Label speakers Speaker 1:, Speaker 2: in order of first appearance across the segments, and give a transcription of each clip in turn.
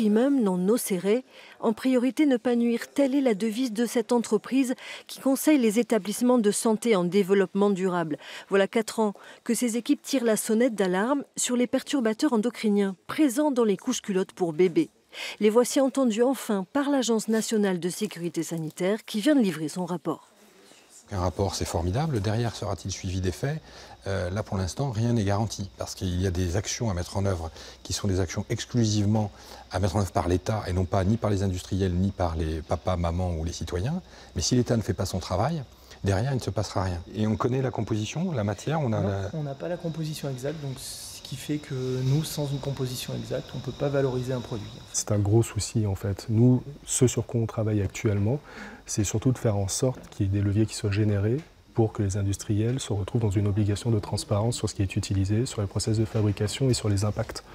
Speaker 1: primum non nocere. En priorité, ne pas nuire, telle est la devise de cette entreprise qui conseille les établissements de santé en développement durable. Voilà 4 ans que ces équipes tirent la sonnette d'alarme sur les perturbateurs endocriniens présents dans les couches culottes pour bébés. Les voici entendus enfin par l'Agence nationale de sécurité sanitaire qui vient de livrer son rapport.
Speaker 2: Un rapport, c'est formidable. Derrière, sera-t-il suivi des faits? Là, pour l'instant, rien n'est garanti. Parce qu'il y a des actions à mettre en œuvre qui sont des actions exclusivement à mettre en œuvre par l'État et non pas ni par les industriels, ni par les papas, mamans ou les citoyens. Mais si l'État ne fait pas son travail, derrière, il ne se passera rien. Et on connaît la composition, la matière?
Speaker 3: On n'a pas la composition exacte, donc ce qui fait que nous, sans une composition exacte, on ne peut pas valoriser un produit.
Speaker 4: C'est un gros souci en fait. Nous, ce sur quoi on travaille actuellement, c'est surtout de faire en sorte qu'il y ait des leviers qui soient générés pour que les industriels se retrouvent dans une obligation de transparence sur ce qui est utilisé, sur les process de fabrication et sur les impacts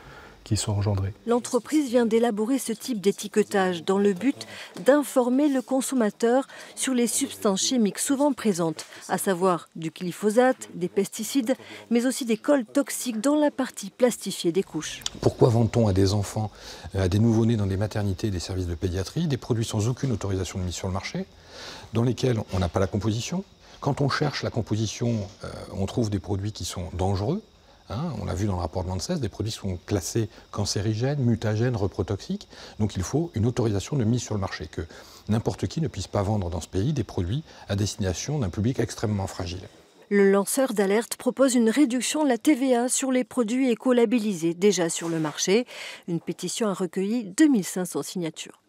Speaker 4: qui sont engendrés.
Speaker 1: L'entreprise vient d'élaborer ce type d'étiquetage dans le but d'informer le consommateur sur les substances chimiques souvent présentes, à savoir du glyphosate, des pesticides, mais aussi des cols toxiques dans la partie plastifiée des couches.
Speaker 2: Pourquoi vend-on à des enfants, à des nouveau-nés dans des maternités et des services de pédiatrie, des produits sans aucune autorisation de mise sur le marché, dans lesquels on n'a pas la composition? Quand on cherche la composition, on trouve des produits qui sont dangereux. On l'a vu dans le rapport de l'ANSES, des produits sont classés cancérigènes, mutagènes, reprotoxiques. Donc il faut une autorisation de mise sur le marché, que n'importe qui ne puisse pas vendre dans ce pays des produits à destination d'un public extrêmement fragile.
Speaker 1: Le lanceur d'alerte propose une réduction de la TVA sur les produits écolabellisés déjà sur le marché. Une pétition a recueilli 2500 signatures.